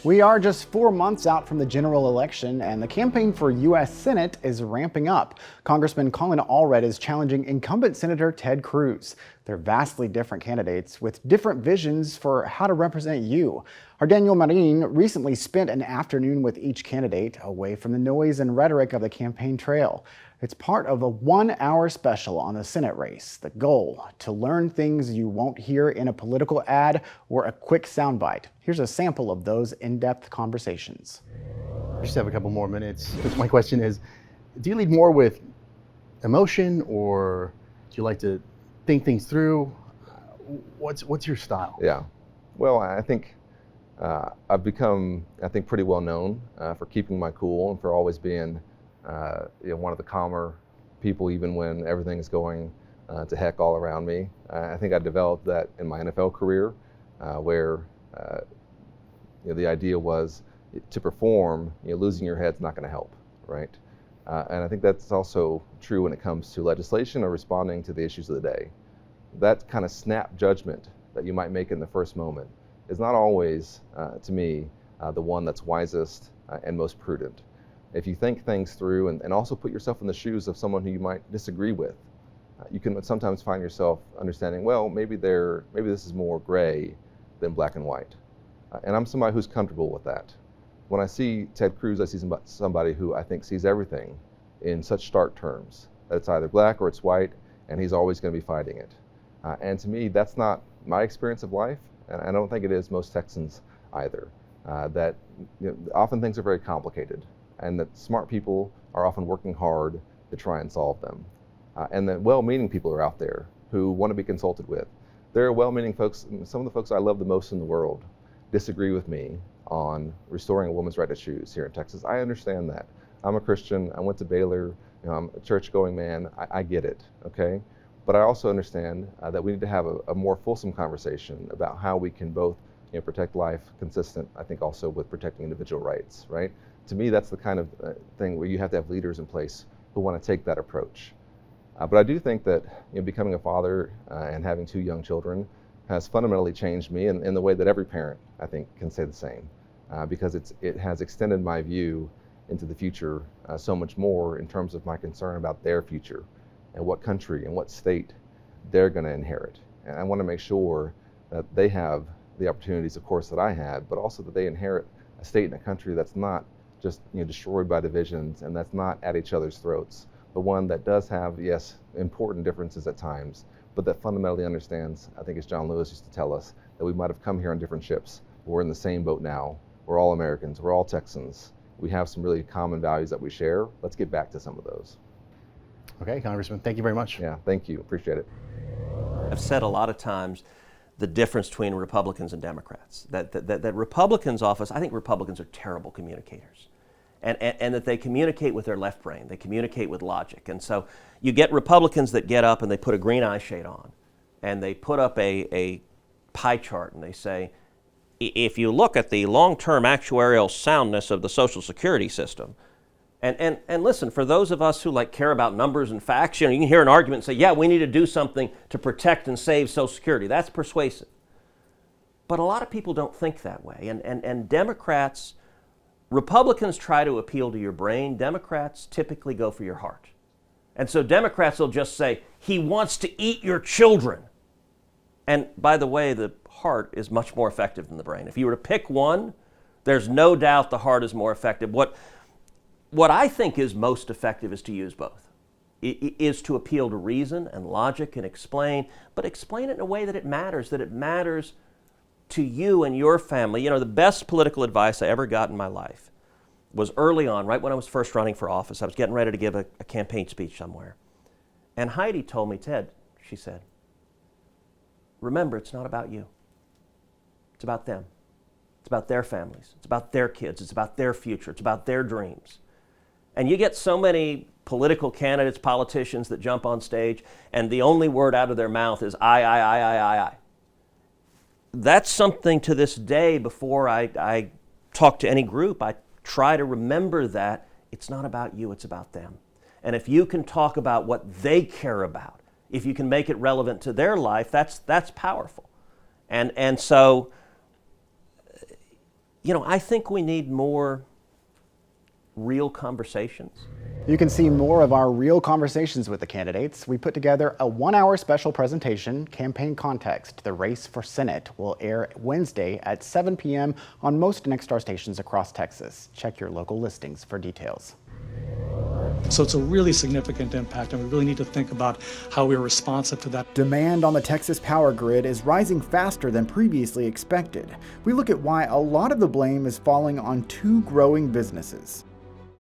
We are just 4 months out from the general election, and the campaign for U.S. Senate is ramping up. Congressman Colin Allred is challenging incumbent Senator Ted Cruz. They're vastly different candidates with different visions for how to represent you. Our Marin recently spent an afternoon with each candidate away from the noise and rhetoric of the campaign trail. It's part of a 1-hour special on the Senate race. The goal, to learn things you won't hear in a political ad or a quick soundbite. Here's a sample of those in-depth conversations. I just have a couple more minutes. My question is, do you lead more with emotion, or do you like to think things through? What's your style? Yeah, well, I think I've become, pretty well known for keeping my cool and for always being one of the calmer people, even when everything is going to heck all around me. I think I developed that in my NFL career, where the idea was to perform. Losing your head's not going to help, right? And I think that's also true when it comes to legislation or responding to the issues of the day. That kind of snap judgment that you might make in the first moment is not always, to me, the one that's wisest and most prudent. If you think things through and also put yourself in the shoes of someone who you might disagree with, you can sometimes find yourself understanding, well, maybe this is more gray than black and white. And I'm somebody who's comfortable with that. When I see Ted Cruz, I see somebody who I think sees everything in such stark terms, that it's either black or it's white, and he's always going to be fighting it. And to me, that's not my experience of life, and I don't think it is most Texans either. That often things are very complicated, and that smart people are often working hard to try and solve them. And that well-meaning people are out there who want to be consulted with. There are well-meaning folks, some of the folks I love the most in the world disagree with me on restoring a woman's right to choose here in Texas. I understand that. I'm a Christian, I went to Baylor, I'm a church-going man, I get it, okay? But I also understand that we need to have a more fulsome conversation about how we can both protect life, consistent, I think, also with protecting individual rights, right? To me, that's the kind of thing where you have to have leaders in place who want to take that approach. But I do think that becoming a father and having 2 young children has fundamentally changed me in the way that every parent, I think, can say the same, because it has extended my view into the future so much more in terms of my concern about their future and what country and what state they're going to inherit. And I want to make sure that they have the opportunities, of course, that I had, but also that they inherit a state and a country that's not just destroyed by divisions and that's not at each other's throats, but one that does have, yes, important differences at times, but that fundamentally understands, I think as John Lewis used to tell us, that we might have come here on different ships, but we're in the same boat now. We're all Americans, we're all Texans. We have some really common values that we share. Let's get back to some of those. Okay, Congressman, thank you very much. Yeah, thank you, appreciate it. I've said a lot of times the difference between Republicans and Democrats, that Republicans' office, I think Republicans are terrible communicators. And that they communicate with their left brain, they communicate with logic. And so you get Republicans that get up and they put a green eye shade on, and they put up a pie chart and they say, if you look at the long-term actuarial soundness of the Social Security system, and listen, for those of us who care about numbers and facts, you can hear an argument and say, yeah, we need to do something to protect and save Social Security. That's persuasive. But a lot of people don't think that way. And Democrats, Republicans try to appeal to your brain. Democrats typically go for your heart. And so Democrats will just say, he wants to eat your children. And by the way, the heart is much more effective than the brain. If you were to pick one, there's no doubt the heart is more effective. What I think is most effective is to use both. Is to appeal to reason and logic and explain, but explain it in a way that it matters to you and your family. The best political advice I ever got in my life was early on, right when I was first running for office. I was getting ready to give a campaign speech somewhere. And Heidi told me, Ted, she said, remember, it's not about you. It's about them. It's about their families. It's about their kids. It's about their future. It's about their dreams. And you get so many political candidates, politicians that jump on stage, and the only word out of their mouth is I. That's something to this day, before I talk to any group, I try to remember that it's not about you, it's about them. And if you can talk about what they care about, if you can make it relevant to their life, that's powerful. And so, I think we need more real conversations. You can see more of our real conversations with the candidates. We put together a 1-hour special presentation, Campaign Context, The Race for Senate, will air Wednesday at 7 p.m. on most Nexstar stations across Texas. Check your local listings for details. So it's a really significant impact, and we really need to think about how we're responsive to that. Demand on the Texas power grid is rising faster than previously expected. We look at why a lot of the blame is falling on two growing businesses.